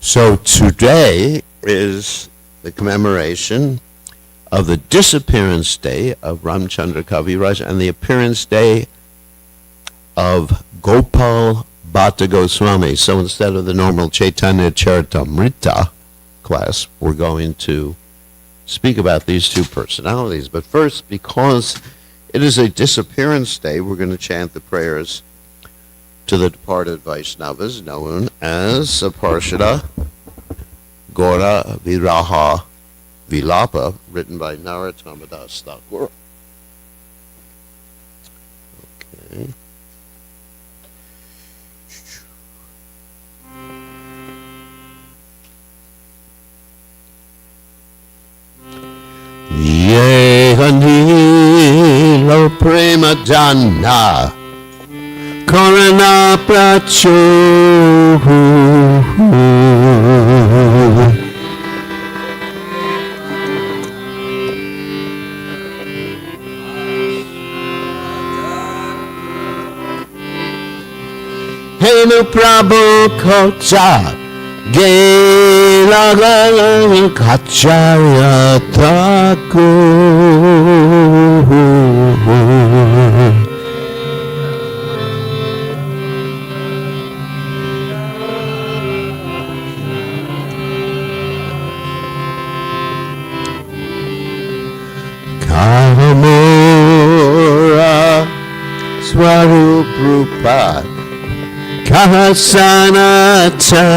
So today is the commemoration of the disappearance day of Ramchandra Kaviraj and the appearance day of Gopal Bhatta Goswami. So instead of the normal Chaitanya Charitamrita class, we're going to speak about these two personalities. But first, because it is a disappearance day, we're going to chant the prayers to the departed Vaishnavas, known as Parshada Gora Viraha Vilapa, written by Narottama Das Thakur. Okay. Ye Anilo Prema Janna Korana Pracho Henu Prabhu Kocha Gela Kachaya Thakur Kahamura Swarup Rupa Kahasanata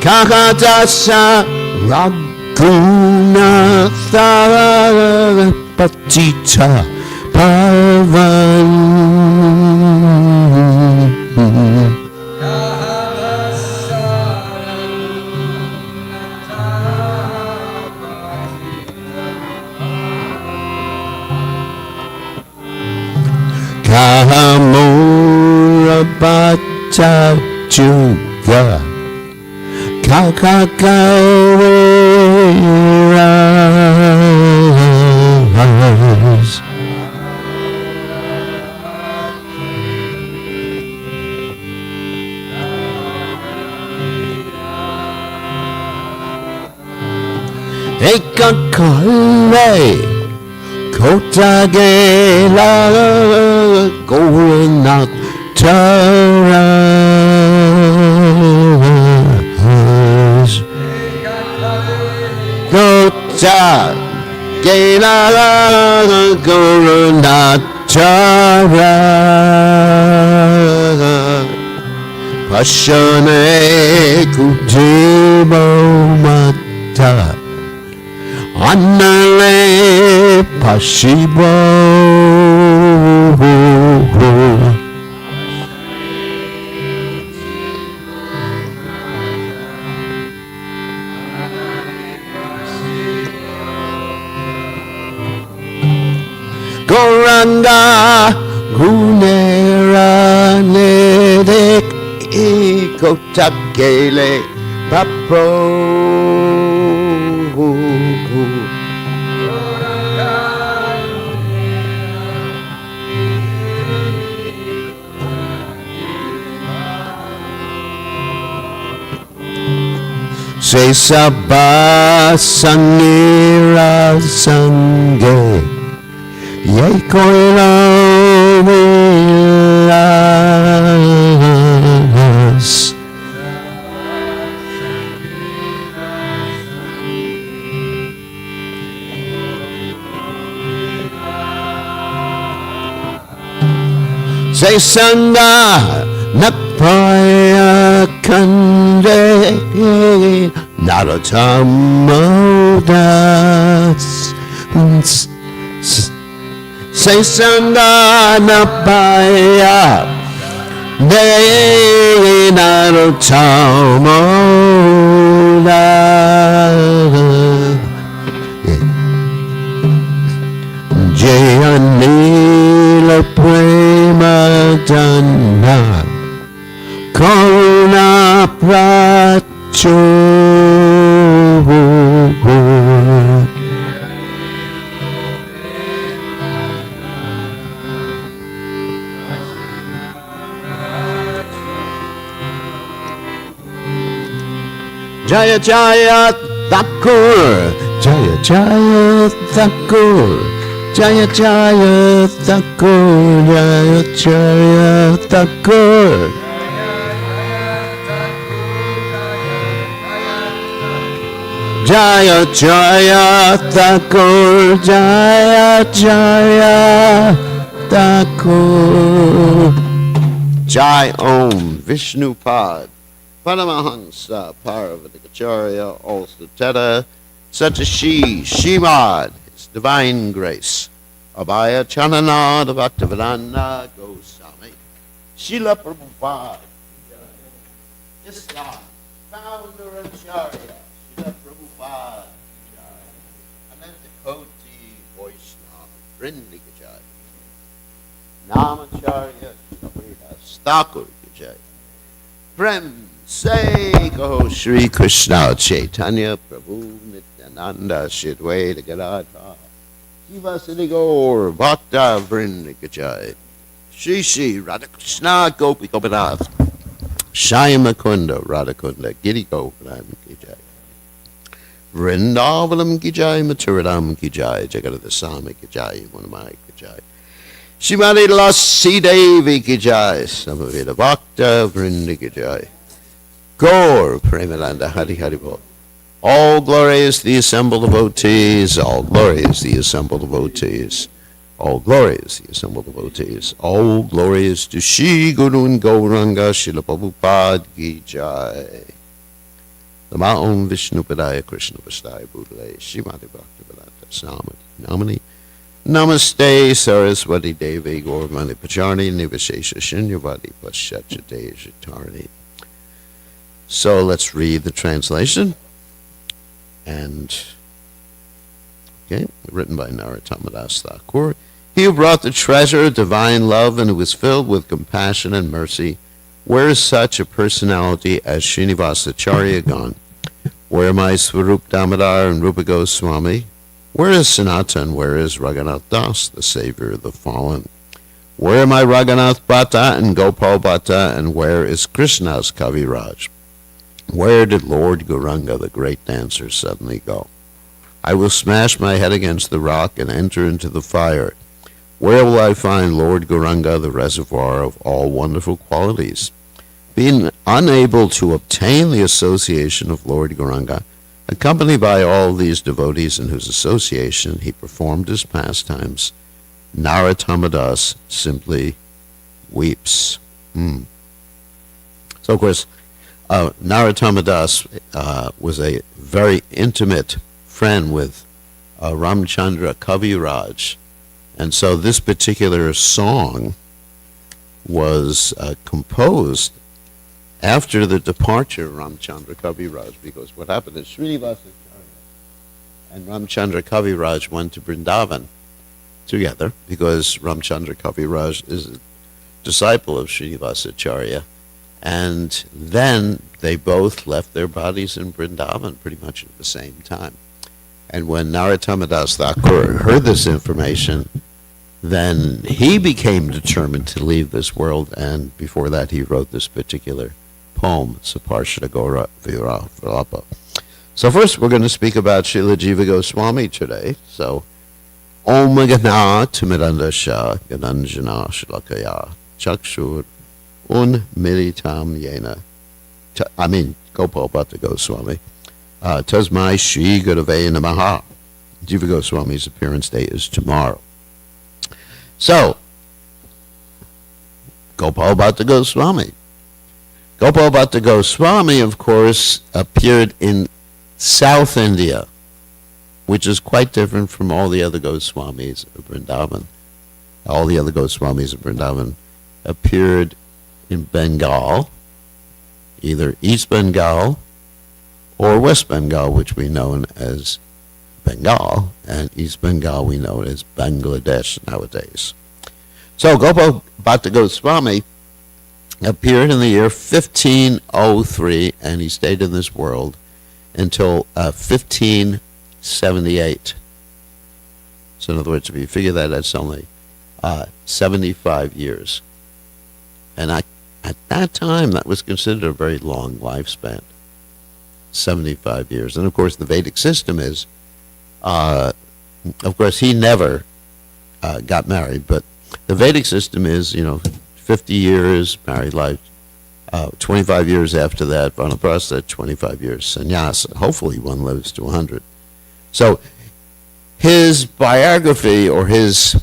Kahadasa Raghunatha Patita Pavan Kahamura Bhatta Juga Kakakaviras Ekakale Kotagela Goranat Taras Kotagela Goranat Taras Pashane Kutibo Mata Annale Pashibo Goranga Gunera Nedek Kotakele Papo Se Sabha Sangira Sange Ye Koilo Milas Se Sanga Napaya Kande Narottama Das Say Sanga Napaya De Narottama Jayanila Prema Janna Karuna Pracho Jaya Jaya Thakur, Jaya Jaya Thakur, Jaya Jaya Thakur, Jaya Jaya Thakur. Jaya Jaya Thakur, Jaya Jaya Thakur. Jai Om Vishnupad Paramahansa Paravatikacharya also Teta Satashi Shimad, His Divine Grace Abhaya Chananada Bhaktivedanta Goswami Srila Prabhupada Islam Founder Acharya Srila Prabhupada Ananta Koti Vaishnava Vrindikajaya Namacharya Srila Thakur Kijay Prem Say Kaho Shri Krishna Chaitanya Prabhu Nityananda Shidwaita Gadadha Shiva Siddhigor Bhakta Vrindikajay Shri Shri Radhakrishna Gopi Gopinath Shyamakunda Radhakunda Giri Gopinan Kijay Vrindavanam Kijay Maturadam Kijay Jagadasami Kijay Munamai Kijay Shrimati Lassi Devi Kijay Samavita Bhakta Vrindi Kijay Gaur Premalanda Hari Hari Bol. All glory is the assembled devotees, all glory is the assembled devotees, all glory is the assembled devotees, all glory is to Shri Guru and Gauranga Srila Prabhupada Kijay. The Ma'om Vishnupadaya Krishna Vastaya Budale Shrimati Bhakti Vedanta Samati Namani Namaste Saraswati Devi Gaurmani Pacharni Nivashesha Shinyavadi Paschachate Jitarni. So let's read the translation. And, okay, written by Narottama Das Thakur. He who brought the treasure of divine love and who was filled with compassion and mercy, where is such a personality as Srinivasacharya gone? Where are my Swarup Damodar and Rupa Goswami? Where is Sanatan? Where is Raghunath Das, the savior of the fallen? Where are my Raghunath Bhatta and Gopal Bhatta, and where is Krishna's Kaviraj? Where did Lord Gauranga, the great dancer, suddenly go? I will smash my head against the rock and enter into the fire. Where will I find Lord Gauranga, the reservoir of all wonderful qualities? Being unable to obtain the association of Lord Gauranga, accompanied by all these devotees in whose association he performed his pastimes, Narottama Das simply weeps. So, of course, Narottama Das was a very intimate friend with Ramchandra Kaviraj, and so this particular song was composed after the departure of Ramchandra Kaviraj, because what happened is Srinivasacharya and Ramchandra Kaviraj went to Vrindavan together, because Ramchandra Kaviraj is a disciple of Srinivasacharya. And then they both left their bodies in Vrindavan pretty much at the same time. And when Narottama Das Thakur heard this information, then he became determined to leave this world, and before that he wrote this particular poem, Saparshada Gora Vira Vilapa. So first we're going to speak about Srila Jiva Goswami today. So, Om Gana Timidandasha Gananjana Shlakaya Chakshur Un Militam Yena. Gopal Bhatta Goswami. Tasmai Shri Gurave Namaha. Jiva Goswami's appearance date is tomorrow. So, Gopal Bhatta Goswami. Gopal Bhatta Goswami, of course, appeared in South India, which is quite different from all the other Goswamis of Vrindavan. All the other Goswamis of Vrindavan appeared in Bengal, either East Bengal or West Bengal, which we know as Bengal, and East Bengal we know as Bangladesh nowadays. So Gopal Bhatta Goswami appeared in the year 1503, and he stayed in this world until 1578. So in other words, if you figure that, that's only 75 years. And at that time, that was considered a very long lifespan. 75 years. And of course, the Vedic system is, of course, he never got married, but the Vedic system is, 50 years married life, 25 years after that, vanaprastha, 25 years sannyasa. Hopefully one lives to 100. So his biography or his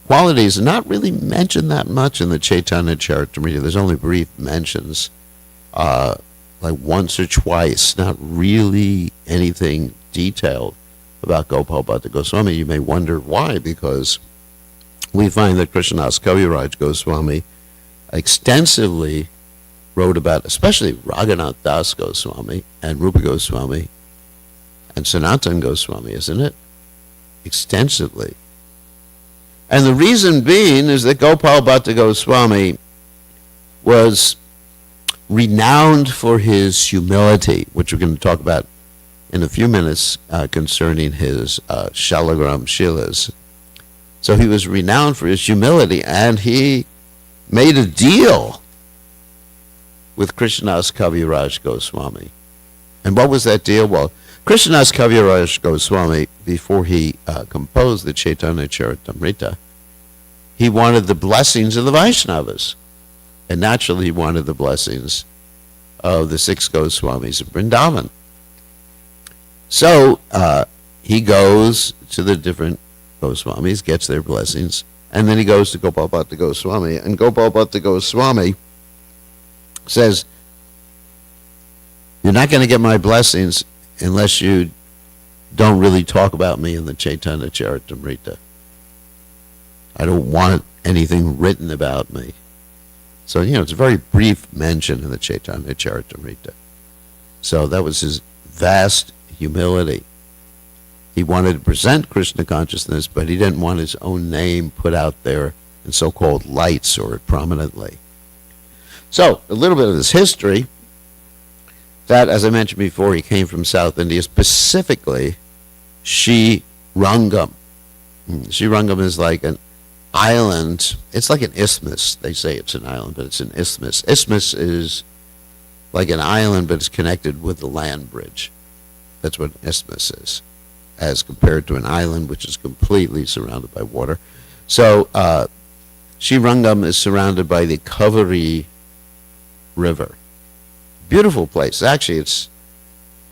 qualities are not really mentioned that much in the Chaitanya Charitamrita. There's only brief mentions, like once or twice, not really anything detailed about Gopal Bhatta Goswami. You may wonder why, because we find that Krishnadas Kaviraj Goswami extensively wrote about, especially Raghunath Das Goswami and Rupa Goswami and Sanatan Goswami, isn't it? Extensively. And the reason being is that Gopal Bhatta Goswami was renowned for his humility, which we're going to talk about in a few minutes concerning his Shalagram Shilas. So he was renowned for his humility, and he made a deal with Krishnadas Kaviraj Goswami. And what was that deal? Well, Krishnadas Kaviraj Goswami, before he composed the Chaitanya Charitamrita, he wanted the blessings of the Vaishnavas. And naturally, he wanted the blessings of the 6 Goswamis of Vrindavan. So he goes to the different Goswamis, gets their blessings, and then he goes to Gopal Bhatta Goswami. And Gopal Bhatta Goswami says, "You're not going to get my blessings unless you don't really talk about me in the Chaitanya Charitamrita. I don't want anything written about me." So, it's a very brief mention in the Chaitanya Charitamrita. So that was his vast humility. He wanted to present Krishna consciousness, but he didn't want his own name put out there in so-called lights or prominently. So, a little bit of his history, that, as I mentioned before, he came from South India, specifically Srirangam. Srirangam is like an island. It's like an isthmus. They say it's an island, but it's an isthmus. Isthmus is like an island, but it's connected with the land bridge. That's what an isthmus is, as compared to an island which is completely surrounded by water. So Srirangam is surrounded by the Kaveri River. Beautiful place. Actually, it's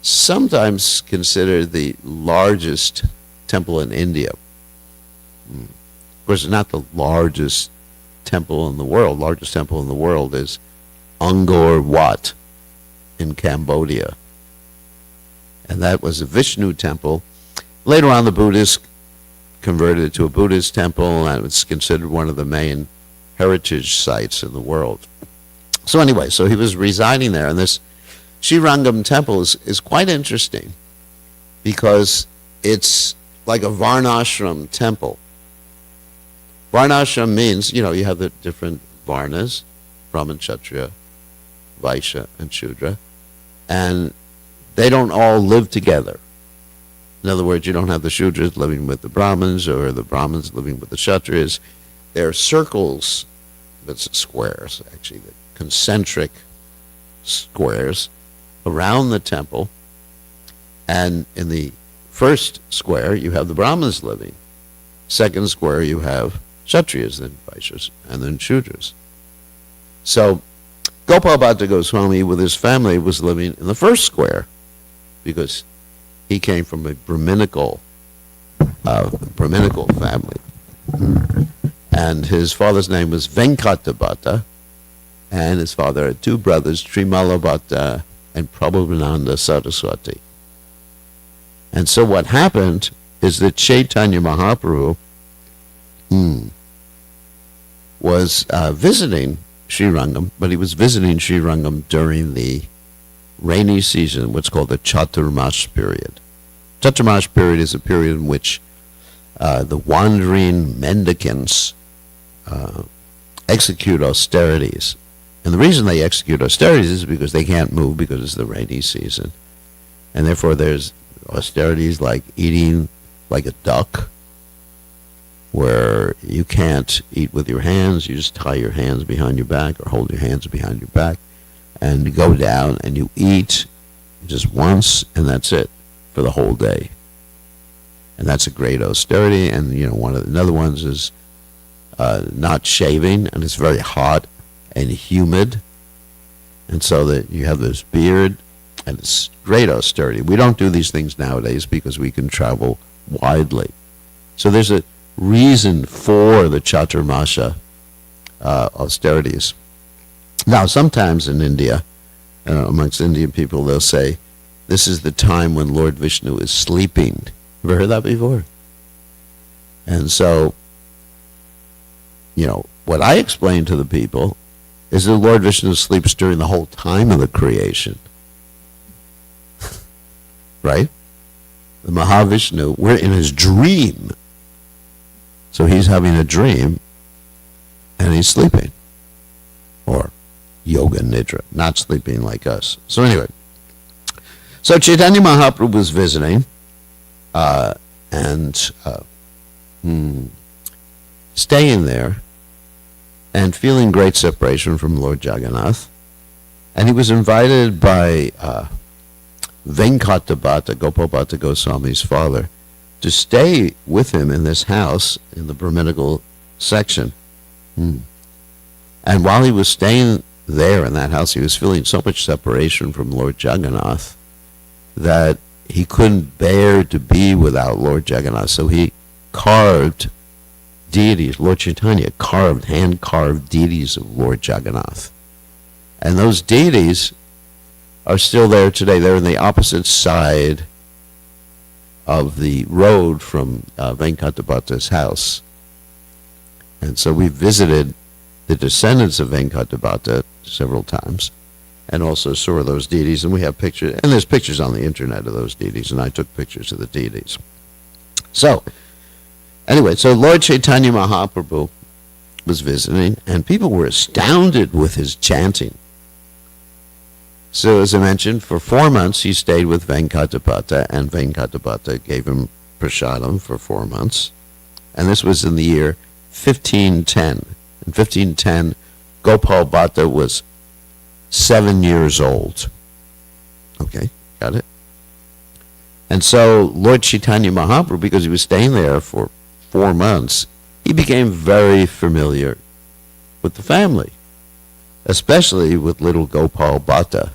sometimes considered the largest temple in India. Of course, it's not the largest temple in the world. Largest temple in the world is Angkor Wat in Cambodia. And that was a Vishnu temple. Later on, the Buddhists converted it to a Buddhist temple, and it's considered one of the main heritage sites in the world. So anyway, so he was residing there, and this Srirangam temple is quite interesting because it's like a Varnashram temple. Varnashram means, you have the different Varnas, Brahman, Kshatriya, Vaishya, and Shudra, and they don't all live together. In other words, you don't have the Shudras living with the Brahmins or the Brahmins living with the Kshatriyas. They're circles, it's squares, actually, the concentric squares around the temple. And in the first square, you have the Brahmins living. Second square, you have Kshatriyas, then Vaishyas, and then Shudras. So Gopal Bhatta Goswami with his family was living in the first square because he came from a Brahminical family. And his father's name was Venkata Bhatta, and his father had 2 brothers, Trimala Bhatta and Prabhupada Saraswati. And so what happened is that Chaitanya Mahaprabhu was visiting Srirangam, but he was visiting Srirangam during the rainy season, what's called the Chaturmash period. Chaturmash period is a period in which the wandering mendicants execute austerities. And the reason they execute austerities is because they can't move because it's the rainy season. And therefore there's austerities like eating like a duck, where you can't eat with your hands. You just tie your hands behind your back or hold your hands behind your back and go down and you eat just once, and that's it for the whole day. And that's a great austerity. And one of the other ones is not shaving, and it's very hot and humid, and so that you have this beard, and it's great austerity. We don't do these things nowadays because we can travel widely. So there's a reason for the Chaturmasha austerities. Now, sometimes in India, amongst Indian people, they'll say, this is the time when Lord Vishnu is sleeping. Ever heard that before? And so, what I explain to the people is that Lord Vishnu sleeps during the whole time of the creation. Right? The Mahavishnu, we're in his dream. So he's having a dream, and he's sleeping. Or yoga nidra, not sleeping like us. So anyway, so Chaitanya Mahaprabhu was visiting, and staying there, and feeling great separation from Lord Jagannath. And he was invited by Venkatabhata, Gopalbhata Goswami's father, to stay with him in this house in the Brahminical section. And while he was staying there in that house, he was feeling so much separation from Lord Jagannath that he couldn't bear to be without Lord Jagannath. So he carved deities. Lord Chaitanya hand-carved deities of Lord Jagannath. And those deities are still there today. They're on the opposite side of the road from Venkatabhata's house. And so we visited the descendants of Venkatabhata several times, and also saw those deities, and we have pictures, and there's pictures on the internet of those deities, and I took pictures of the deities. So, anyway, so Lord Chaitanya Mahaprabhu was visiting, and people were astounded with his chanting. So, as I mentioned, for 4 months he stayed with Venkatabhata, and Venkatabhata gave him prasadam for 4 months. And this was in the year 1510. In 1510, Gopal Bhatta was 7 years old. Okay, got it? And so Lord Chaitanya Mahaprabhu, because he was staying there for 4 months, he became very familiar with the family, especially with little Gopal Bhatta.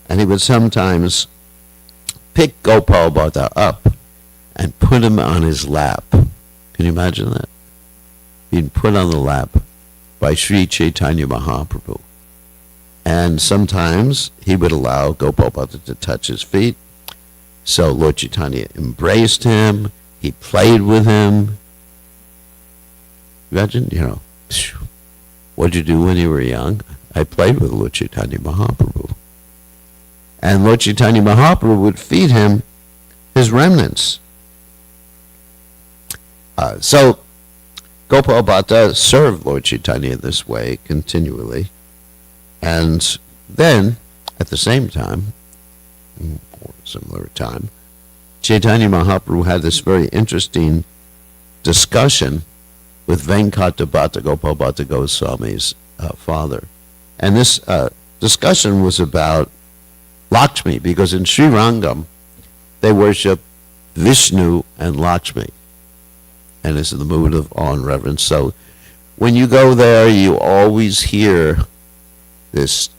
And he would sometimes pick Gopal Bhatta up and put him on his lap. Can you imagine that? Being put on the lap by Sri Chaitanya Mahaprabhu. And sometimes he would allow Gopal Bhatta to touch his feet. So Lord Chaitanya embraced him. He played with him. Imagine, what did you do when you were young? I played with Lord Chaitanya Mahaprabhu. And Lord Chaitanya Mahaprabhu would feed him his remnants. So Gopal Bhatta served Lord Chaitanya in this way continually. And then, at the same time, or similar time, Chaitanya Mahaprabhu had this very interesting discussion with Venkatabhata, Gopal Bhatta Goswami's father. And this discussion was about Lakshmi, because in Sri Rangam, they worship Vishnu and Lakshmi. And it's in the mood of awe and reverence. So when you go there, you always hear this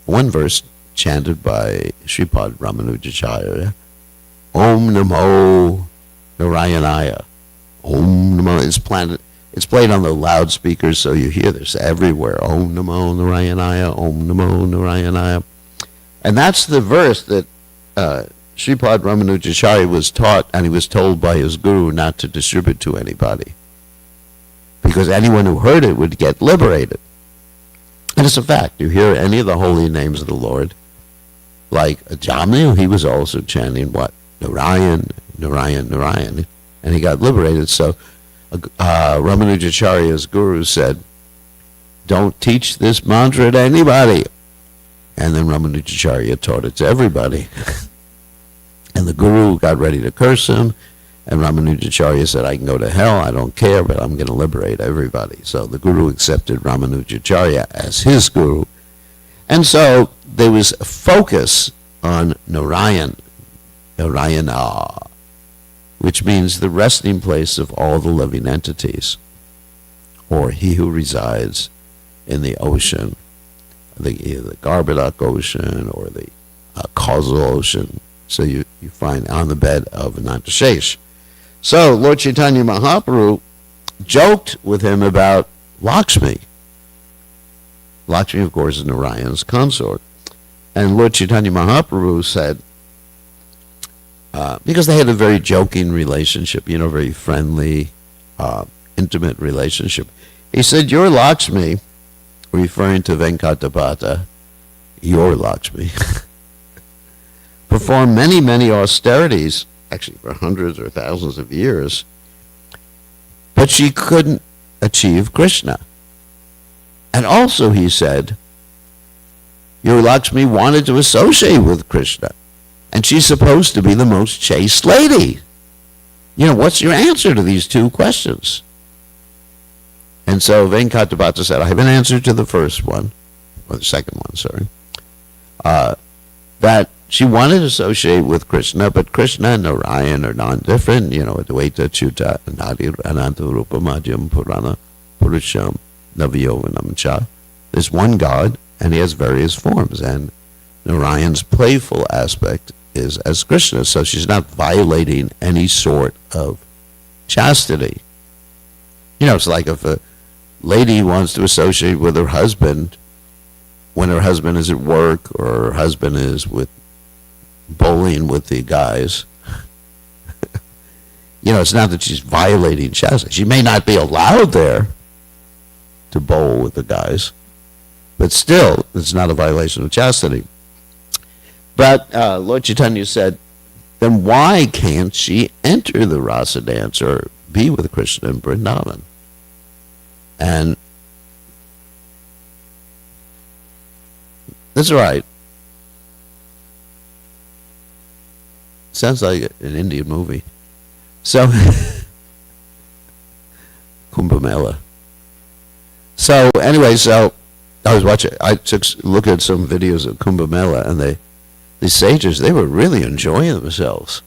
one verse chanted by Sripad Ramanujacharya, Om Namo Narayanaya. Om Namo. It's played on the loudspeakers, so you hear this everywhere. Om Namo Narayanaya, Om Namo Narayanaya. And that's the verse that Sripad Ramanujacharya was taught, and he was told by his guru not to distribute to anybody, because anyone who heard it would get liberated. And it's a fact. You hear any of the holy names of the Lord, like Jamnu, he was also chanting what? Narayan, Narayan, Narayan, and he got liberated. So Ramanujacharya's guru said, don't teach this mantra to anybody. And then Ramanujacharya taught it to everybody. And the guru got ready to curse him, and Ramanujacharya said, I can go to hell, I don't care, but I'm going to liberate everybody. So the guru accepted Ramanujacharya as his guru. And so there was a focus on Narayan, Narayana, which means the resting place of all the living entities, or he who resides in the ocean, either the Garbadak ocean or the causal ocean. So you find on the bed of Anantashesh. So Lord Chaitanya Mahaprabhu joked with him about Lakshmi. Lakshmi, of course, is Narayan's consort. And Lord Chaitanya Mahaprabhu said, because they had a very joking relationship, very friendly, intimate relationship. He said, your Lakshmi, referring to Venkatapata, your Lakshmi, performed many, many austerities, actually for hundreds or thousands of years, but she couldn't achieve Krishna. And also, he said, your Lakshmi wanted to associate with Krishna, and she's supposed to be the most chaste lady. What's your answer to these two questions? And so Venkatapata said, I have an answer to the first one, or the second one, sorry, that she wanted to associate with Krishna, but Krishna and Narayan are non-different, Advaita, Chuta, Nadir, Ananta, Rupa, Madhyam, Purana, Purusham, Navyovanam Cha. There's one God, and he has various forms, and Narayan's playful aspect is as Krishna, so she's not violating any sort of chastity. It's like if a lady wants to associate with her husband when her husband is at work or her husband is with bowling with the guys. It's not that she's violating chastity. She may not be allowed there to bowl with the guys, but still, it's not a violation of chastity. But Lord Chaitanya said, then why can't she enter the rasa dance or be with Krishna in Vrindavan? And that's right. Sounds like an Indian movie. So, Kumbh Mela. So, anyway, I took a look at some videos of Kumbh Mela, and the sages, they were really enjoying themselves.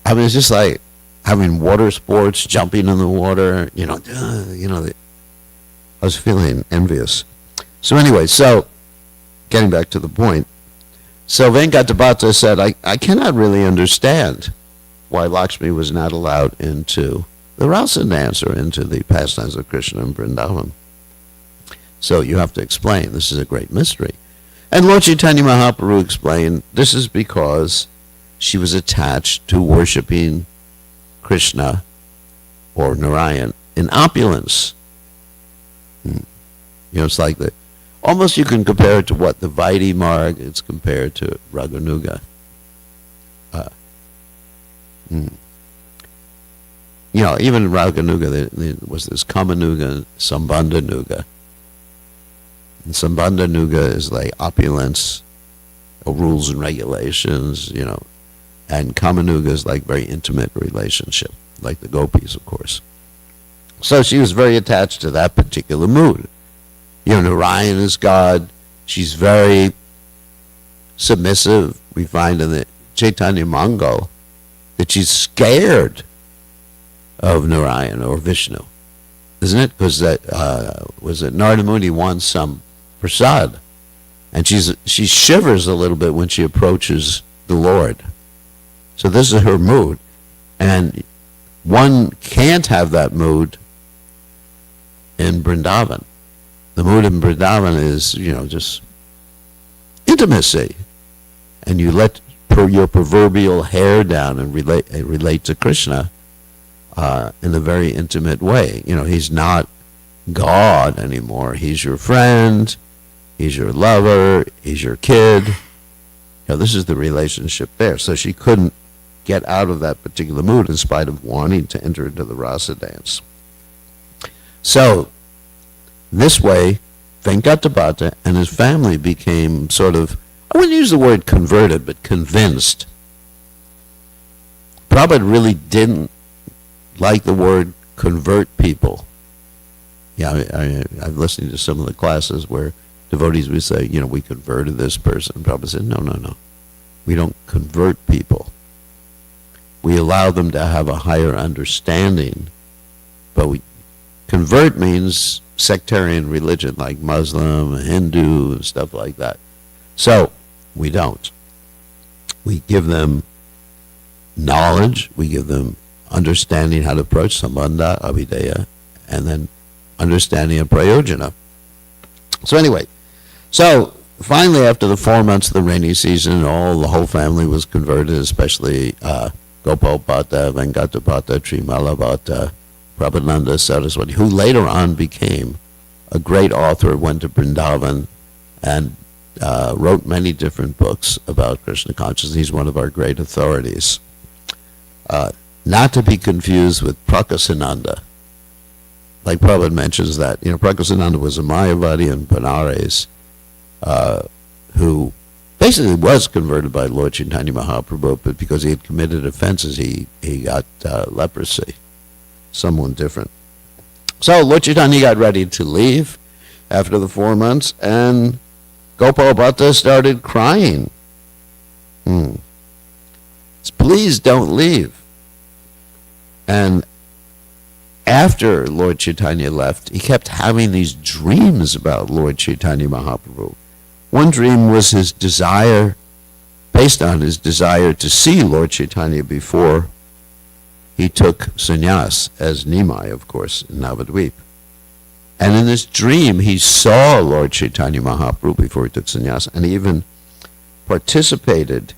I mean, it's just like having water sports, jumping in the water, I was feeling envious. So anyway, getting back to the point. So Venkatapata said, I cannot really understand why Lakshmi was not allowed into the rasa dance or into the pastimes of Krishna and Vrindavan. So you have to explain. This is a great mystery. And Lord Chaitanya Mahaprabhu explained, this is because she was attached to worshiping Krishna or Narayan in opulence. It's like almost you can compare it to what the Vaidhi Marg is compared to Raganuga. Even in Raganuga there was this Kamanuga and Sambandhanuga. And Sambandhanuga is like opulence, rules and regulations, and Kamanuga is like very intimate relationship, like the gopis, of course. So she was very attached to that particular mood. Narayan is God. She's very submissive. We find in the Chaitanya Mangal that she's scared of Narayan or Vishnu, isn't it? Because Narada Muni wants some prasad, and she shivers a little bit when she approaches the Lord. So this is her mood, and one can't have that mood in Vrindavan. The mood in Vrindavan is, just intimacy, and you let your proverbial hair down and relate to Krishna in a very intimate way. He's not God anymore. He's your friend. He's your lover. He's your kid. This is the relationship there. So she couldn't get out of that particular mood in spite of wanting to enter into the rasa dance. So this way, Venkatapata and his family became sort of, I wouldn't use the word converted, but convinced. Prabhupada really didn't like the word convert people. I'm listening to some of the classes where devotees would say, we converted this person. Prabhupada said, no. We don't convert people. We allow them to have a higher understanding, but convert means sectarian religion, like Muslim, Hindu, and stuff like that. So, we don't. We give them knowledge, we give them understanding how to approach Sambandha, Abhideya, and then understanding of Prayojana. So anyway, finally after the 4 months of the rainy season, the whole family was converted, especially Gopal Bhatta, Venkata Bhatta, Trimala Bhatta, Prabhupada Saraswati, who later on became a great author, went to Vrindavan and wrote many different books about Krishna consciousness. He's one of our great authorities. Not to be confused with Prakasananda. Like Prabhupada mentions that, Prakasananda was a Mayavadi in Benares, who basically was converted by Lord Chaitanya Mahaprabhu, but because he had committed offenses, he got leprosy. Someone different. So Lord Chaitanya got ready to leave after the 4 months, and Gopal Bhatta started crying. Please don't leave. And after Lord Chaitanya left, he kept having these dreams about Lord Chaitanya Mahaprabhu. One dream was his desire, based on his desire to see Lord Chaitanya before he took sannyas, as Nimai, of course, in Navadvip. And in this dream, he saw Lord Chaitanya Mahaprabhu before he took sannyas, and he even participated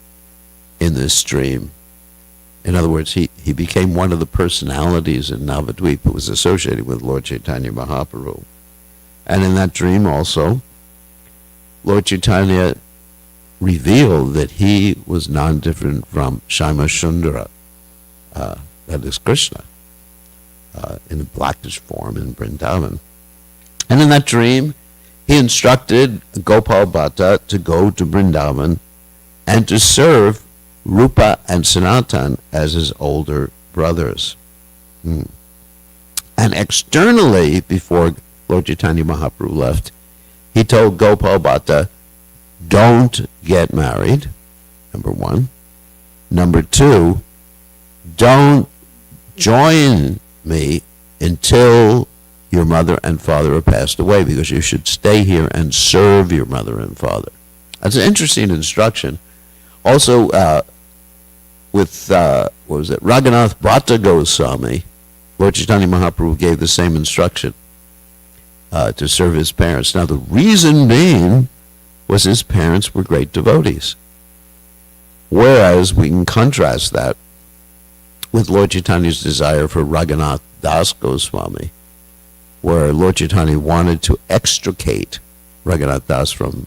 in this dream. In other words, he became one of the personalities in Navadvip who was associated with Lord Chaitanya Mahaprabhu. And in that dream also, Lord Chaitanya revealed that he was non-different from Shyamasundara, that is Krishna, in a blackish form in Vrindavan. And in that dream, he instructed Gopal Bhatta to go to Vrindavan and to serve Rupa and Sanatan as his older brothers. And externally, before Lord Chaitanya Mahaprabhu left, he told Gopal Bhatta, don't get married, number one. Number two, don't join me until your mother and father have passed away, because you should stay here and serve your mother and father. That's an interesting instruction. Also, with, Raghunath Bhatta Goswami, Lord Chaitanya Mahaprabhu gave the same instruction to serve his parents. Now, the reason being was his parents were great devotees. Whereas we can contrast that with Lord Chaitanya's desire for Raghunath Das Goswami, where Lord Chaitanya wanted to extricate Raghunath Das from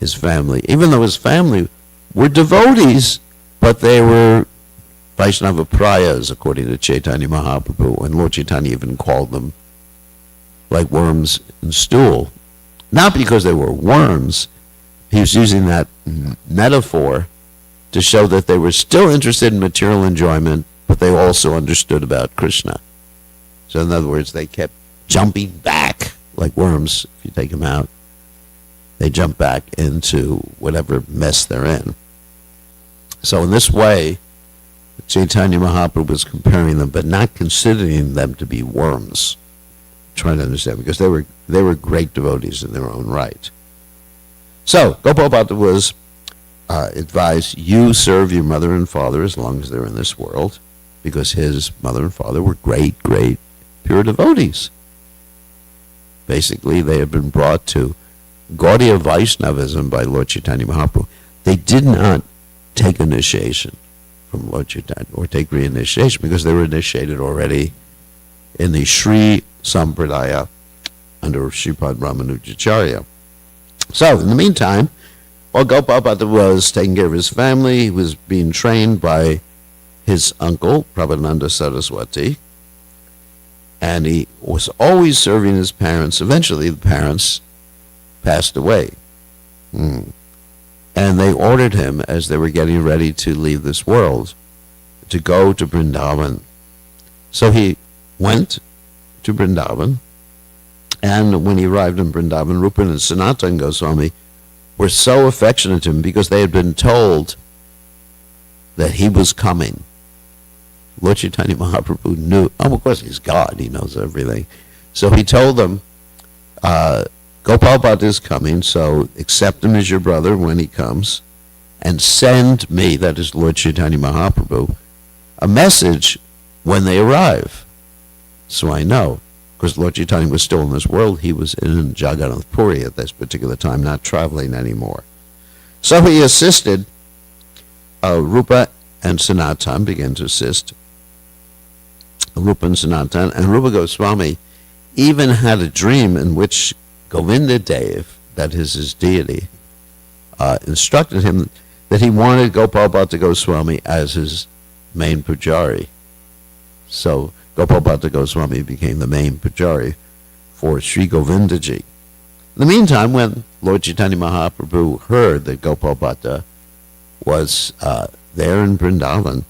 his family, even though his family were devotees, but they were Vaishnava Prayas, according to Chaitanya Mahaprabhu, and Lord Chaitanya even called them like worms in stool. Not because they were worms, he was using that metaphor to show that they were still interested in material enjoyment, but they also understood about Krishna. So in other words, they kept jumping back like worms. If you take them out, they jump back into whatever mess they're in. So in this way, Chaitanya Mahaprabhu was comparing them, but not considering them to be worms. Trying to understand, because they were great devotees in their own right. So Gopal Bhatta was advised, you serve your mother and father as long as they're in this world, because his mother and father were great, great pure devotees. Basically, they had been brought to Gaudiya Vaishnavism by Lord Chaitanya Mahaprabhu. They did not take initiation from Lord Chaitanya or take reinitiation, because they were initiated already in the Sri Sampradaya under Sripad Ramanujacharya. So, in the meantime, while Gopal Bhatta was taking care of his family, he was being trained by his uncle, Prabhupada Saraswati, and he was always serving his parents. Eventually, the parents passed away. And they ordered him, as they were getting ready to leave this world, to go to Vrindavan. So he went to Vrindavan, And when he arrived in Vrindavan, Rupa and Sanatan Goswami were so affectionate to him because they had been told that he was coming. Lord Chaitanya Mahaprabhu knew. Oh, of course, he's God. He knows everything. So he told them, Gopal Bhatta is coming, so accept him as your brother when he comes, and send me, that is Lord Chaitanya Mahaprabhu, a message when they arrive. So I know. Because Lord Chaitanya was still in this world. He was in Jagannath Puri at this particular time, not traveling anymore. So he assisted. Rupa and Sanatan began to assist. Rupa and Sanatan. And Rupa Goswami even had a dream in which Govinda Dev, that is his deity, instructed him that he wanted Gopal Bhatta Goswami as his main pujari. So Gopal Bhatta Goswami became the main pujari for Sri Govindaji. In the meantime, when Lord Chaitanya Mahaprabhu heard that Gopal Bhatta was there in Vrindavan,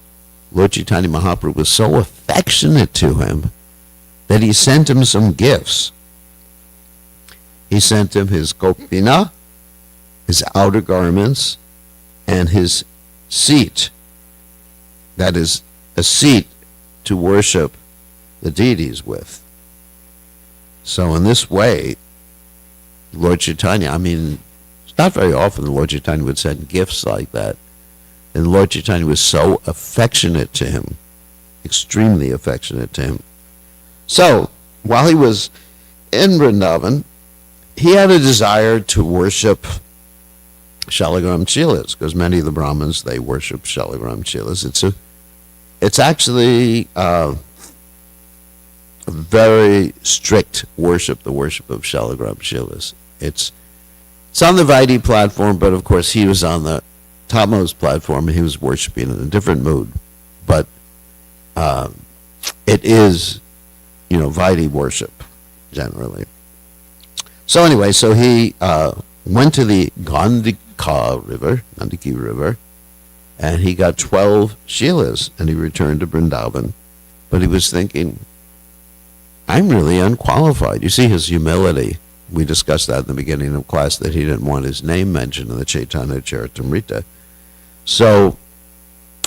Lord Chaitanya Mahaprabhu was so affectionate to him that he sent him some gifts. He sent him his gopina, his outer garments, and his seat. That is, a seat to worship the deities with. So in this way, Lord Chaitanya, it's not very often the Lord Chaitanya would send gifts like that. And Lord Chaitanya was so affectionate to him, extremely affectionate to him. So, while he was in Vrindavan, he had a desire to worship Shalagram Chilas, because many of the Brahmins, they worship Shalagram Chilas. It's actually a very strict worship, the worship of Shalagram Chilas. It's on the Vaidhi platform, but of course he was on the topmost platform and he was worshiping in a different mood. But it is, Vaidhi worship, generally. So anyway, so he went to the Gandaki River, and he got 12 Shilas, and he returned to Vrindavan. But he was thinking, I'm really unqualified. You see his humility. We discussed that in the beginning of class, that he didn't want his name mentioned in the Chaitanya Charitamrita. So,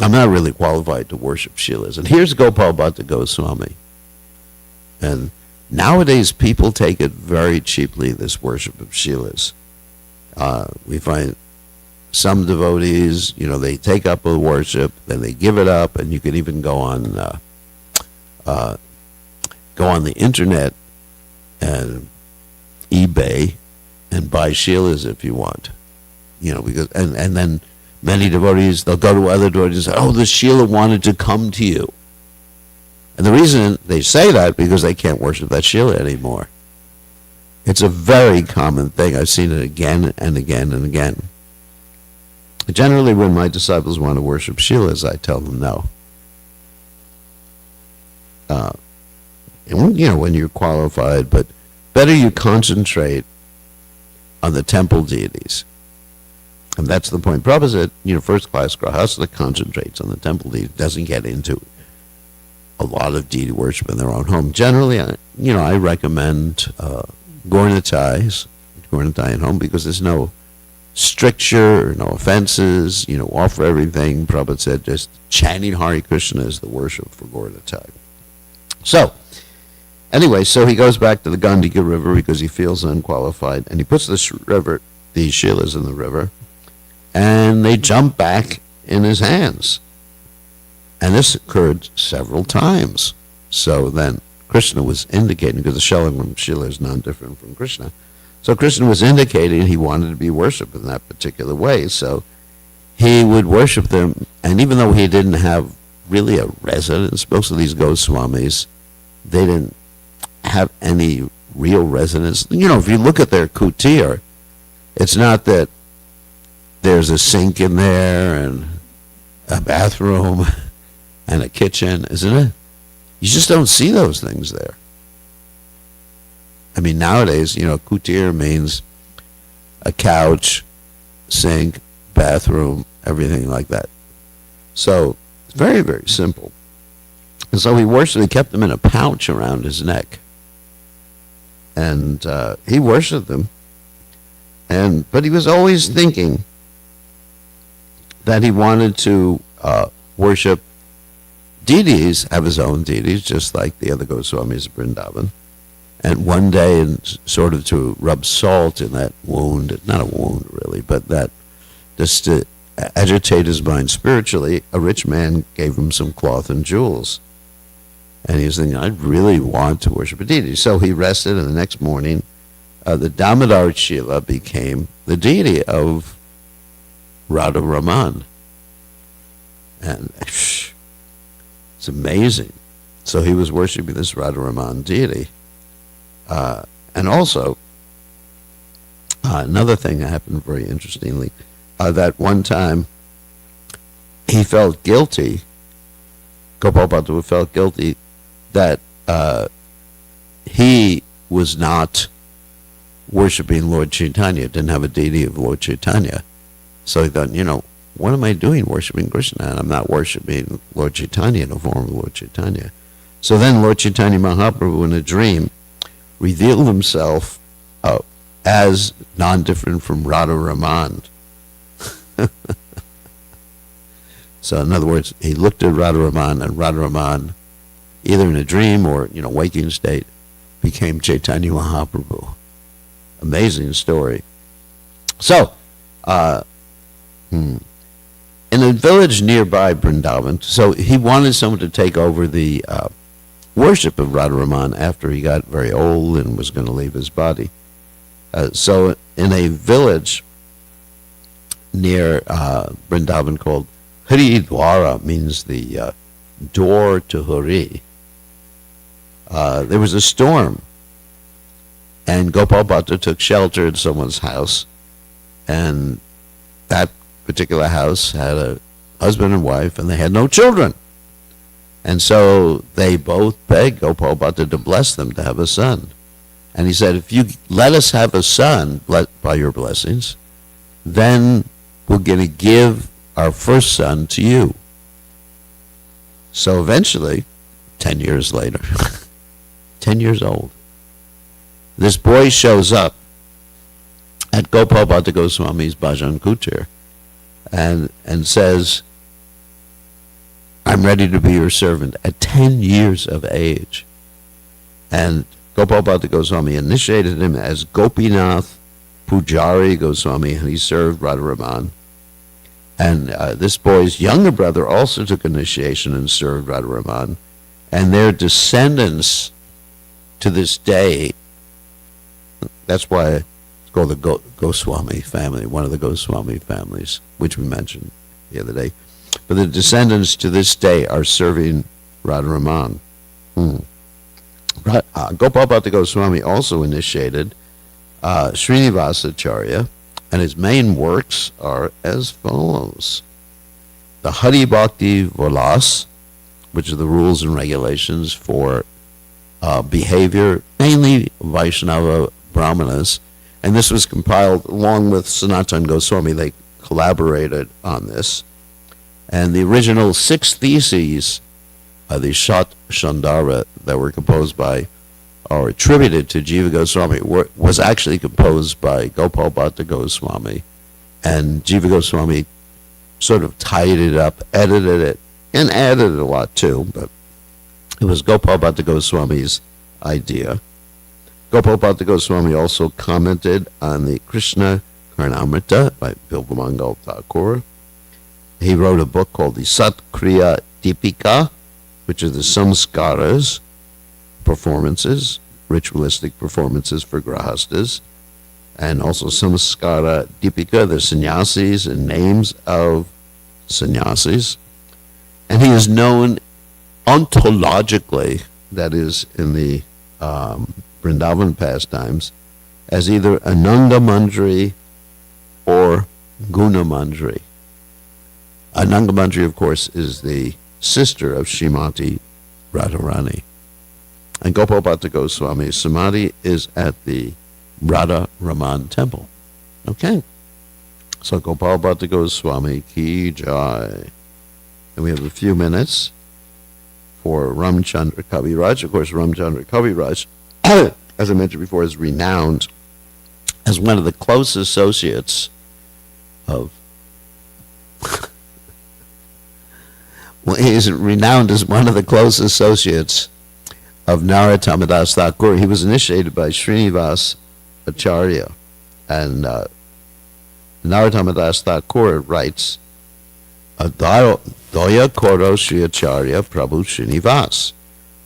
I'm not really qualified to worship Shilas. And here's Gopal Bhatta Goswami. And nowadays, people take it very cheaply, this worship of Shilas. We find some devotees, they take up a worship, then they give it up, and you can even go on the internet and eBay and buy Shilas if you want. Because and then many devotees, they'll go to other devotees and say, oh, the Shila wanted to come to you. And the reason they say that, because they can't worship that Shila anymore. It's a very common thing. I've seen it again and again and again. Generally, when my disciples want to worship Shilas, I tell them no. When you're qualified, but better you concentrate on the temple deities. And that's the point. Prabhupada said, first class Grahasta concentrates on the temple deities, doesn't get into a lot of deity worship in their own home. Generally, I recommend Gaurnatai at home, because there's no stricture, no offenses, offer everything. Prabhupada said just chanting Hare Krishna is the worship for Gaurnatai. So, anyway, so he goes back to the Gandaki River because he feels unqualified, and he puts these Shilas in the river, and they jump back in his hands. And this occurred several times. So then Krishna was indicating, because the Shalagram Shila is non-different from Krishna, so Krishna was indicating he wanted to be worshipped in that particular way. So he would worship them, and even though he didn't have really a residence, most of these Goswamis, they didn't have any real residence. If you look at their kutir, it's not that there's a sink in there and a bathroom and a kitchen, isn't it? You just don't see those things there. Nowadays, kutir means a couch, sink, bathroom, everything like that. So, it's very, very simple. And so he kept them in a pouch around his neck. and he worshipped them. But he was always thinking that he wanted to worship deities, have his own deities, just like the other Goswamis of Vrindavan. And one day, and sort of to rub salt in that wound, not a wound really, but that just to agitate his mind spiritually, a rich man gave him some cloth and jewels. And he was thinking, I really want to worship a deity. So he rested, and the next morning, the Damodar Shila became the deity of Radha Raman. And it's amazing. So he was worshiping this Radha Raman deity. And also, another thing that happened very interestingly, that one time he felt guilty, Gopal Bhatta felt guilty that he was not worshiping Lord Chaitanya, didn't have a deity of Lord Chaitanya. So he thought, what am I doing worshiping Krishna? And I'm not worshiping Lord Chaitanya in the form of Lord Chaitanya. So then Lord Chaitanya Mahaprabhu in a dream revealed himself as non-different from Radha Raman. So in other words, he looked at Radha Raman, and Radha Raman, either in a dream or waking state, became Chaitanya Mahaprabhu. Amazing story. So, in a village nearby Vrindavan, so he wanted someone to take over the worship of Radha Raman after he got very old and was going to leave his body. So in a village near Vrindavan called Haridwara, means the door to Hari, there was a storm, and Gopal Bhatta took shelter in someone's house, and that particular house had a husband and wife, and they had no children. And so they both begged Gopal Bhatta to bless them to have a son. And he said, if you let us have a son, by your blessings, then we're going to give our first son to you. So eventually, 10 years later, 10 years old, this boy shows up at Gopal Bhatta Goswami's Bhajan Kutir and says, I'm ready to be your servant at 10 years of age. And Gopal Bhatta Goswami initiated him as Gopinath Pujari Goswami, and he served Radha Raman. And this boy's younger brother also took initiation and served Radha Raman. And their descendants to this day, that's why it's called the Goswami family, one of the Goswami families, which we mentioned the other day. But the descendants to this day are serving Radha Raman. Gopal Bhatta Goswami also initiated Srinivasacharya, and his main works are as follows. The Hari Bhakti Vilas, which are the rules and regulations for behavior, mainly Vaishnava Brahmanas, and this was compiled along with Sanatana Goswami. They collaborated on this. And the original 6 theses, the Shat Shandara, that were composed by, or attributed to Jiva Goswami, was actually composed by Gopal Bhatta Goswami. And Jiva Goswami sort of tied it up, edited it, and added a lot too, but it was Gopal Bhatta Goswami's idea. Gopal Bhatta Goswami also commented on the Krishna Karnamrita by Bilvamangal Thakur. He wrote a book called the Sat Kriya Deepika, which are the samskaras, performances, ritualistic performances for grahastas, and also samskara Deepika, the sannyasis and names of sannyasis. And he is known ontologically, that is in the Vrindavan pastimes, as either Ananga Mandri or Guna Mandri. Ananga Mandri, of course, is the sister of Srimati Radharani. And Gopal Bhatta Goswami's Samadhi is at the Radha Raman temple. Okay. So Gopal Bhatta Goswami ki jai. And we have a few minutes for Ramchandra Kaviraj. Of course, Ramchandra Kaviraj as I mentioned before, is renowned as one of the close associates of. Well, he is renowned as one of the close associates of Narottam Das Thakur. He was initiated by Srinivas Acharya, and Narottam Das Thakur writes, Doya Koro Sri Acharya Prabhu Srinivas.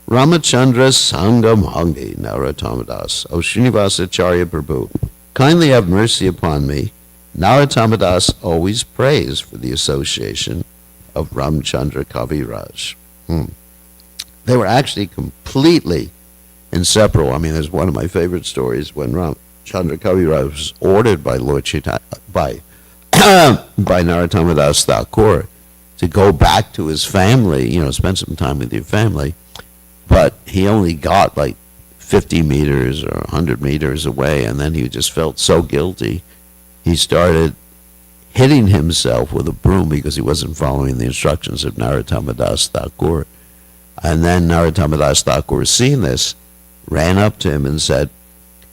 Ramachandra Sangamangi Narottam Das. O Srinivas Acharya Prabhu, kindly have mercy upon me. Narottam Das always prays for the association of Ramchandra Kaviraj. They were actually completely inseparable. I mean, there's one of my favorite stories when Ramchandra Kaviraj was ordered by Lord Chaitanya, by Narottam Das Thakur, to go back to his family, spend some time with your family, but he only got like 50 meters or 100 meters away, and then he just felt so guilty. He started hitting himself with a broom because he wasn't following the instructions of Narottam Das Thakur. And then Narottam Das Thakur, seeing this, ran up to him and said,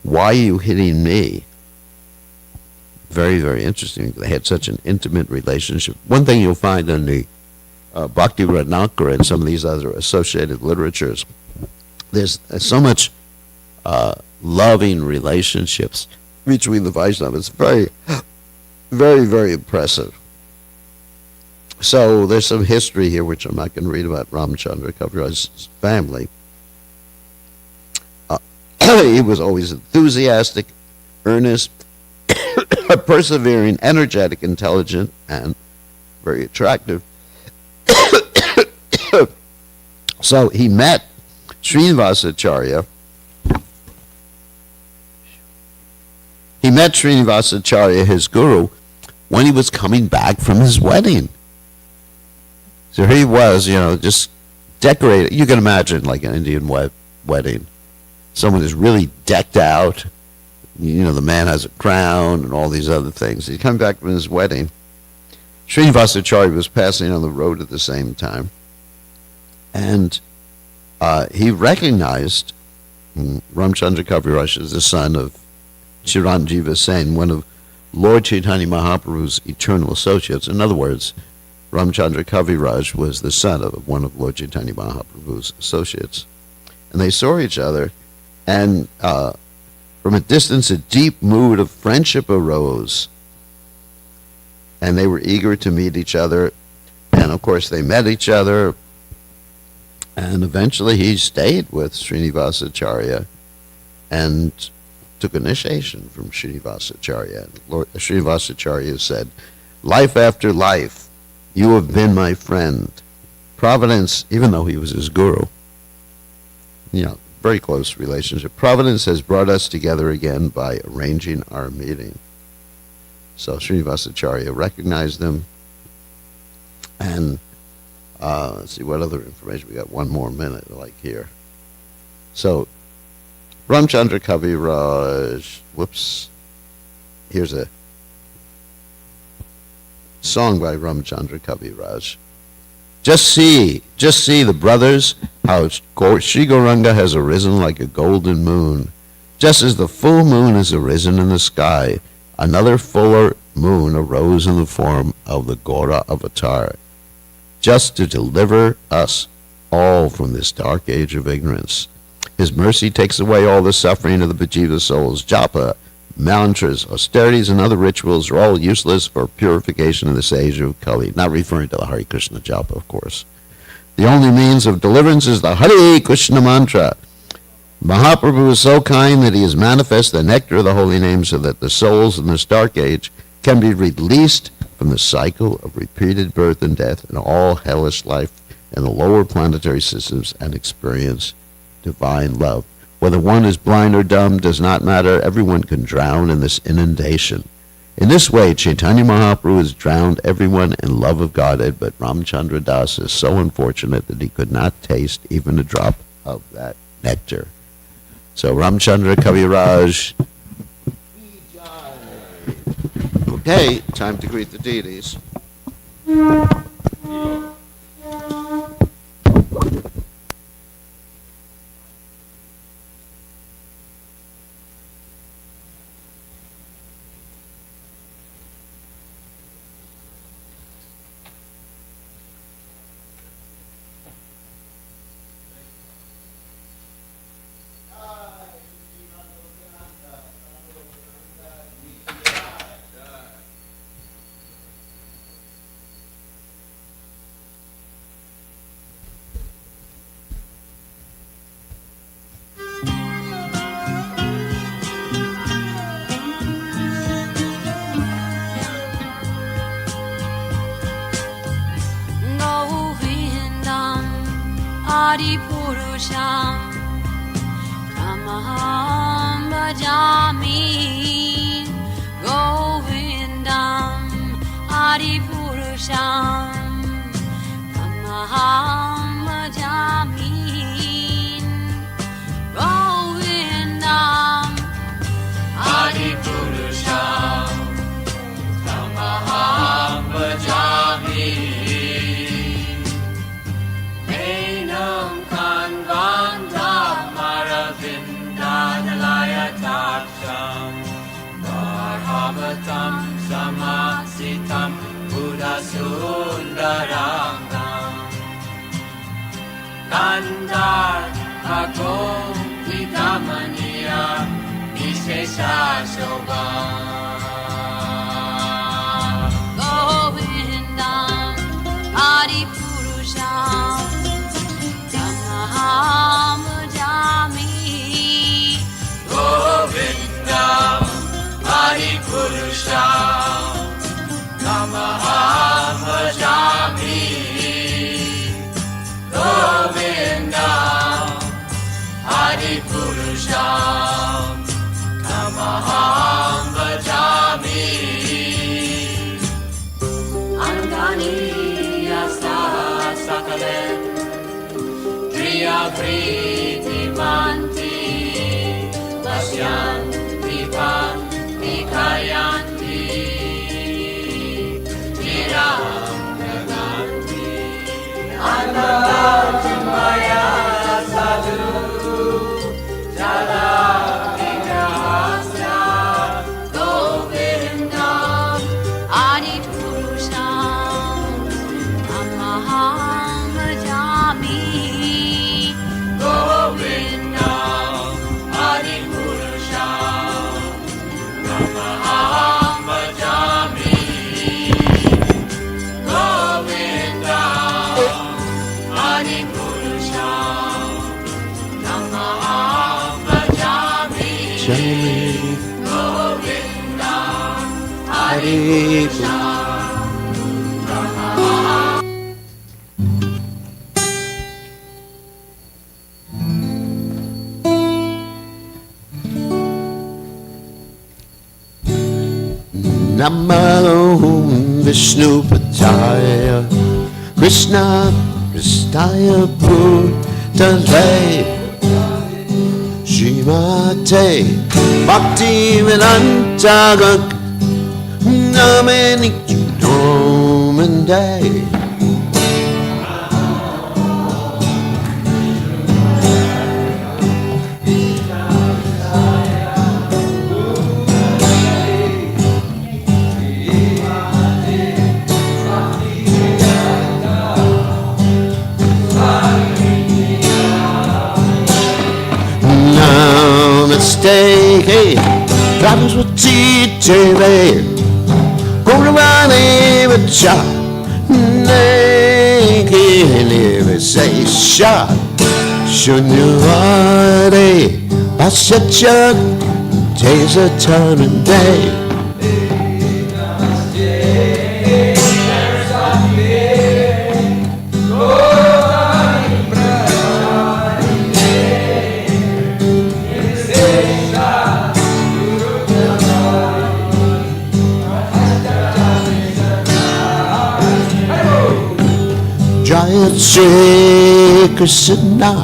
why are you hitting me? Very, very interesting. They had such an intimate relationship. One thing you'll find in the Bhakti Ratnakara and some of these other associated literatures, there's so much loving relationships between the Vaishnavas. It's very, very, very impressive. So there's some history here, which I'm not going to read, about Ramchandra Kaviraj's family. He was always enthusiastic, earnest, persevering, energetic, intelligent, and very attractive. So he met Srinivas Acharya. He met Srinivas Acharya, his guru, when he was coming back from his wedding. So here he was, just decorated. You can imagine, like an Indian wedding. Someone is really decked out. The man has a crown and all these other things. He's coming back from his wedding. Srinivas Acharya was passing on the road at the same time. And he recognized Ramchandra Kaviraj as the son of Chiranjiva Sen, one of Lord Chaitanya Mahaprabhu's eternal associates. In other words, Ramchandra Kaviraj was the son of one of Lord Chaitanya Mahaprabhu's associates. And they saw each other, and from a distance a deep mood of friendship arose. And they were eager to meet each other. And of course they met each other. And eventually he stayed with Srinivas Acharya and took initiation from Srinivas Acharya. Lord Srinivas Acharya said, life after life, you have been my friend. Providence, even though he was his guru, very close relationship. Providence has brought us together again by arranging our meeting. So Srinivas Acharya recognized him. And let's see what other information. We got one more minute, like here. So Ramchandra Kaviraj, here's a song by Ramchandra Kaviraj. Just see the brothers, how Sri Gauranga has arisen like a golden moon. Just as the full moon has arisen in the sky, another fuller moon arose in the form of the Gaura avatar, just to deliver us all from this dark age of ignorance. His mercy takes away all the suffering of the Jiva souls. Japa, mantras, austerities, and other rituals are all useless for purification in this age of Kali. Not referring to the Hare Krishna japa, of course. The only means of deliverance is the Hare Krishna mantra. Mahaprabhu is so kind that he has manifested the nectar of the holy name so that the souls in this dark age can be released from the cycle of repeated birth and death and all hellish life in the lower planetary systems and experience divine love. Whether one is blind or dumb does not matter. Everyone can drown in this inundation. In this way, Chaitanya Mahaprabhu has drowned everyone in love of Godhead, but Ramchandra Das is so unfortunate that he could not taste even a drop of that nectar. So Ramchandra Kaviraj. Okay, time to greet the deities. Adipurusham Tamaham Bhajami Govindam Adipurusham Tamaham Bhajami Govindam Adipurusham Tamaham Bhajami Enam Kanvandam Maravindanalayatacham Varhavatam Samasitam Buddhasundarangam Kandar Agom Vidamaniya Vishesha Shobham Govindam Adipurusham Tamaham Bhajami Govindam Adipurusham Tamaham Bhajami Govindam Adipurusham Tamaham Bhajami Anandani Yasa Sakalem Kriya Vriti Manti Vasyanti Pan Nikayanti Niram Naganti Anandani Maya Sadhu Jala Vigrahasya Govindam Adipurusham Tamaham Bhajami Govindam Adipurusham Tamaham Bhajami Govindam Adipurusham Tamaham Bhajami Govindam Adipurusham Namo Vishnu Padaya Krishna Kristaya Bhutale Shrimate Bhakti Vedanta Namani Domande Namaste Saraswati Devi Gauravani Vacha Neki Nivesesha Shunyavadi Pasyacha Tesa Tanande Jaya Shri Krishna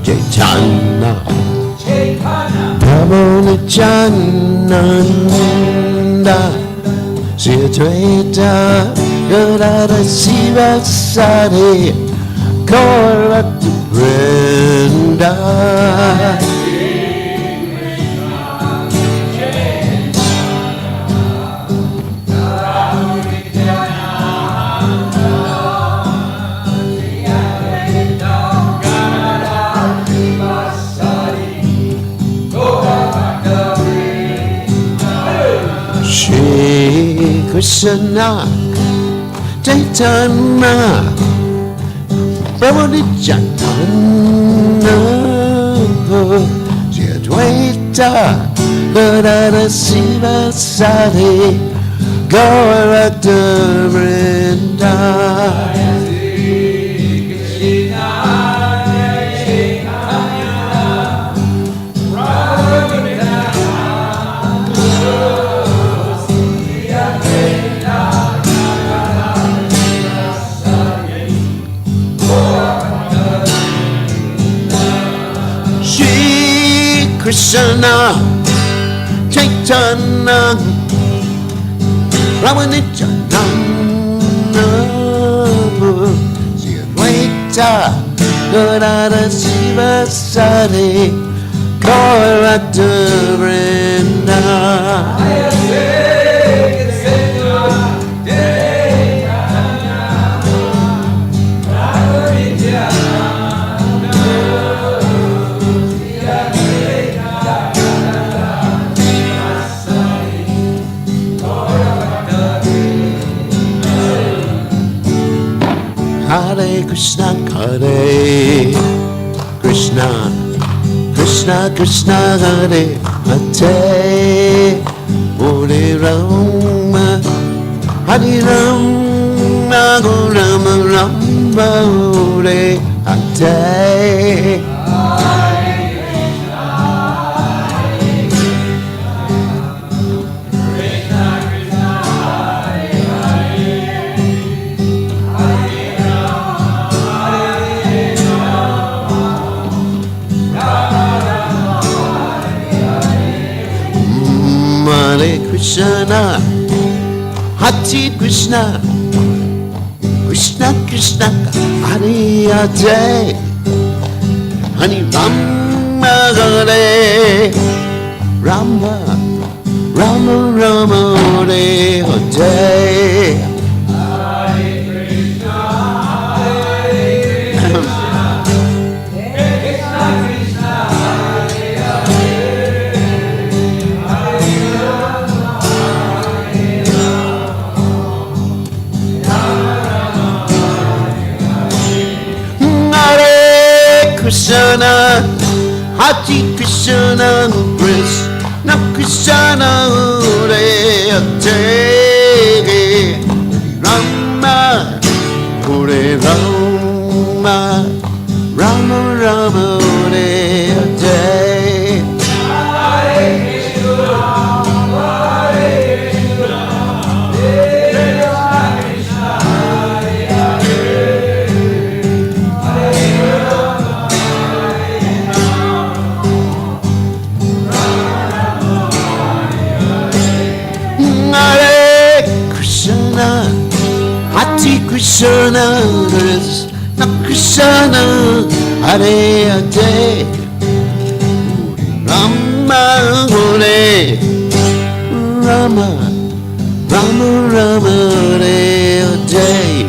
Chaitanya Prabhu Nityananda Sri Advaita Gadadhara Sivasari Gaurata Vrinda Shri Krishna Chaitanya Prabhu Nityananda Sri Advaita Gadadhara Sivasari Gaurata Vrinda Krishna Chaitanya Ramanityananda Sri Advaita Gadadhara Sivasari Gaurata Vrinda. Hare Krishna, Hare Krishna, Krishna Krishna, Hare Hare, Hare Rama, Hare Rama, Rama Rama, Hare Hare. Hare Krishna, Hare Krishna, Krishna Krishna, Hare Hare, Hare Rama, Hare Rama, Rama Rama, Hare Hare. Krishna, Hare Krishna, Krishna Krishna, Hare Hare, Rama, Hare Rama, Rama Rama, Hare Hare. Krishna, Krishna Krishna, Hare Hare, Rama, Hare Rama, Rama Rama, Hare Hare.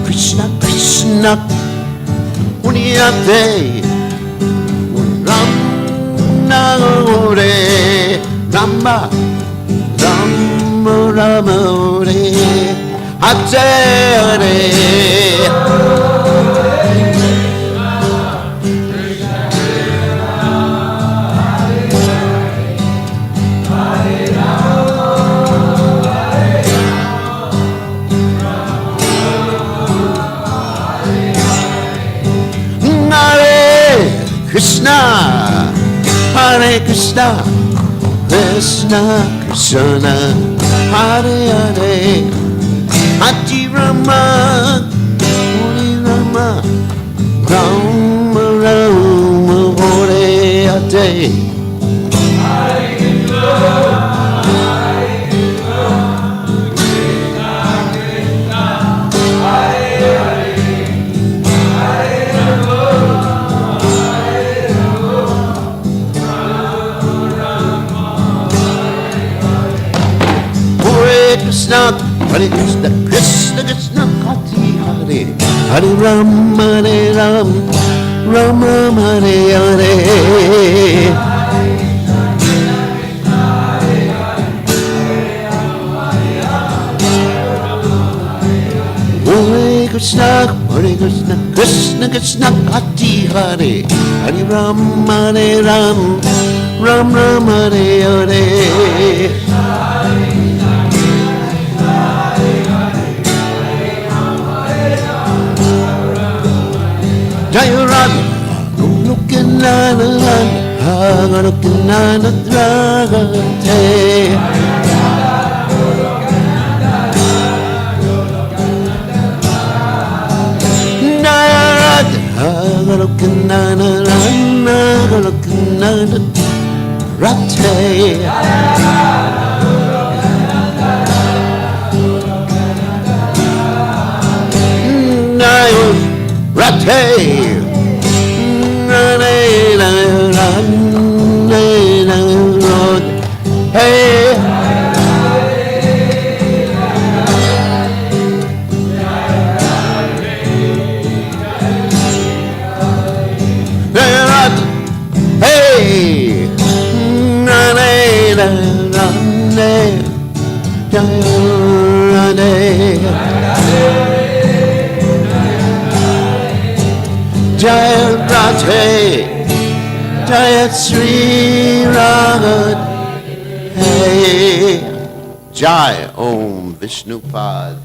Krishna, Krishna, Hare Rama, Hare Rama, Rama Rama, Hare Hare. Krishna, Hare Krishna, Krishna Krishna, Hare Hare, Hare Rama, Hare Rama, Rama Rama, Hare Hare. Krishna, Hare Krishna, Krishna Krishna, Hare Hare, Hare Rama, Hare Rama, Rama Hare Hare. Hare Krishna, Krishna Krishna, Hare Hare, Hare Rama, Hare Rama, Rama Hare Hare. Jai Om Vishnupad.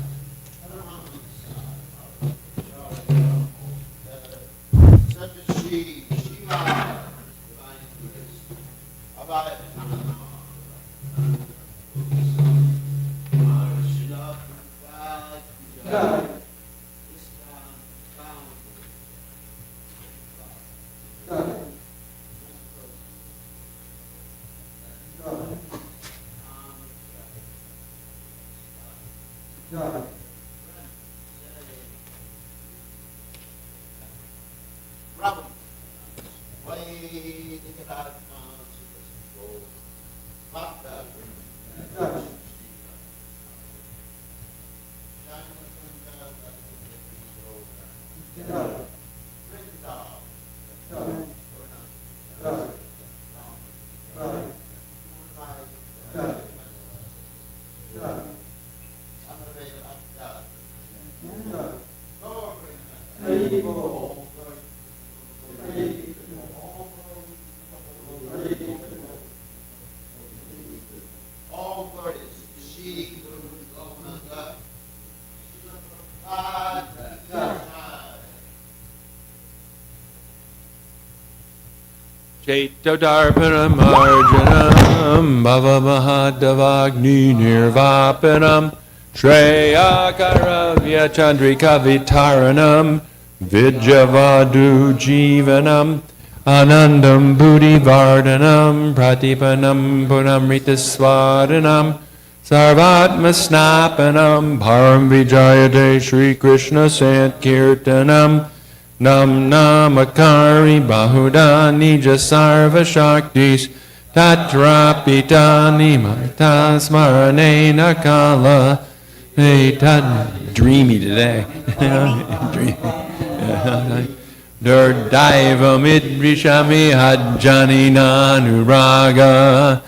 Chaitodarpanam Arjanam Bhava Mahadavagni Nirvapanam Shreyakaravya Chandrika Vitaranam Vidyavadu Jivanam Anandam Buddhi Vardhanam Pratipanam Punamritaswadanam Sarvatma Snapanam Param Vijayate Shri Krishna Sankirtanam Nam Namakari Bahudani Jasarva Shaktis Tatrapitani Mamita Smaranena Kala. Hey, dreamy today. Durdaiva Midrishami Hajjani Nanuraga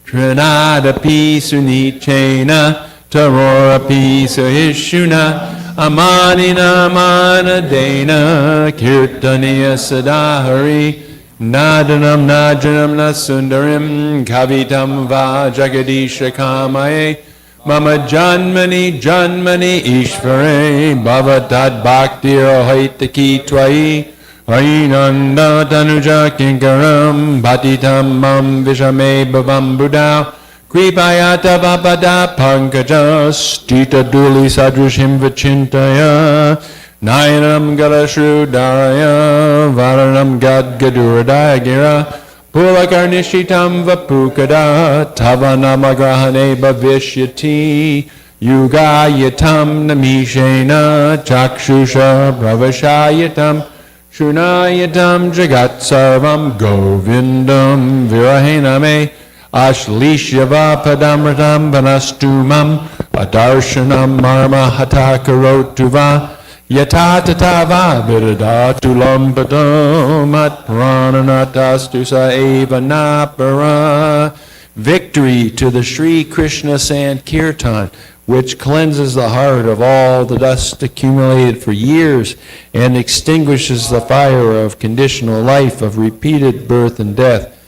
Trinada Pisunichena Tarora Pisahishuna Amanina Manadena Kirtaniya Sadahari Nadanam Najanam Nasundarim Kavitam Va Jagadisha Kamaye Mama Janmani Janmani Ishvare Bhavatad Bhaktir Haitaki Twai Ainanda Tanuja Kinkaram Bhatitam Mam Vishame Bhavam Buddha Kripayata Vapada Pankaja Stita Duli Sadrushim Vachintaya Nayanam Galashru Daraya Varanam Gadgaduradaya Gira Pulakarnishitam Vapukada Tavanamagrahane Bhavishyati Yugayatam Namishena Chakshusha Pravashayatam Shunayatam Jagat Sarvam Govindam Virahename Ashlishyava Padamratam Vanastumam Adarshanam Marma Hatakarotuva Yatatatava Vidadatulam Padam At Prananatastusa Eva Napara. Victory to the Sri Krishna Sankirtan, which cleanses the heart of all the dust accumulated for years and extinguishes the fire of conditional life, of repeated birth and death.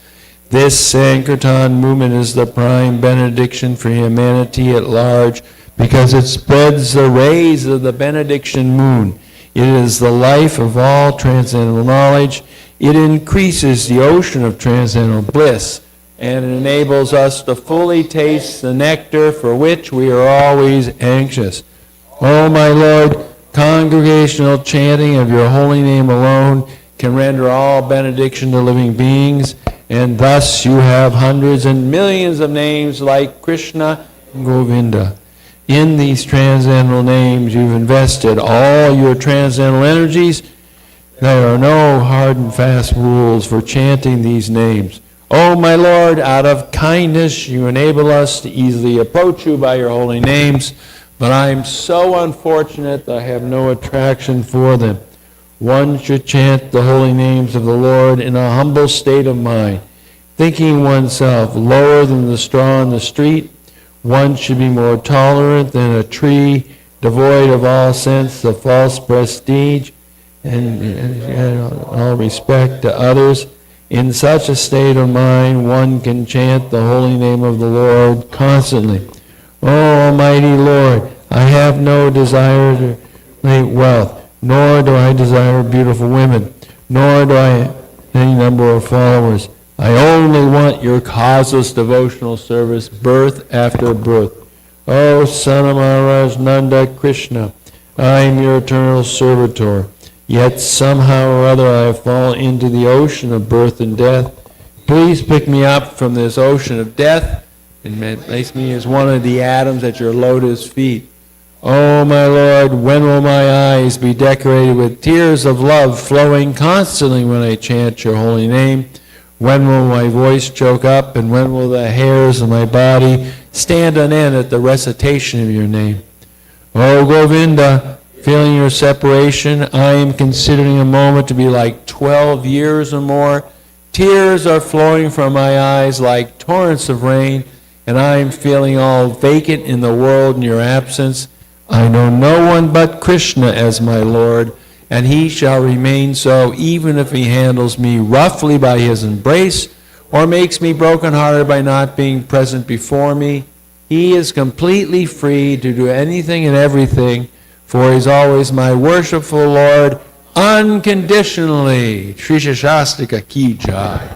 This Sankirtan movement is the prime benediction for humanity at large because it spreads the rays of the benediction moon It is the life of all transcendental knowledge. It increases the ocean of transcendental bliss, and it enables us to fully taste the nectar for which we are always anxious. Oh, my Lord, congregational chanting of your holy name alone can render all benediction to living beings, and thus you have hundreds and millions of names like Krishna and Govinda. In these transcendental names, you've invested all your transcendental energies. There are no hard and fast rules for chanting these names. Oh, my Lord, out of kindness, you enable us to easily approach you by your holy names, but I am so unfortunate that I have no attraction for them. One should chant the holy names of the Lord in a humble state of mind, thinking oneself lower than the straw in the street. One should be more tolerant than a tree, devoid of all sense of false prestige and all respect to others. In such a state of mind, one can chant the holy name of the Lord constantly. Oh, Almighty Lord, I have no desire to make wealth, nor do I desire beautiful women, nor do I have any number of followers. I only want your causeless devotional service, birth after birth. O Son of Maharaj Nanda Krishna, I am your eternal servitor. Yet somehow or other I have fallen into the ocean of birth and death. Please pick me up from this ocean of death and place me as one of the atoms at your lotus feet. Oh, my Lord, when will my eyes be decorated with tears of love flowing constantly when I chant your holy name? When will my voice choke up, and when will the hairs of my body stand on end at the recitation of your name? O Govinda, feeling your separation, I am considering a moment to be like 12 years or more. Tears are flowing from my eyes like torrents of rain, and I am feeling all vacant in the world in your absence. I know no one but Krishna as my Lord, and he shall remain so even if he handles me roughly by his embrace or makes me brokenhearted by not being present before me. He is completely free to do anything and everything, for he is always my worshipful Lord unconditionally. Shri Shastika Ki Jai.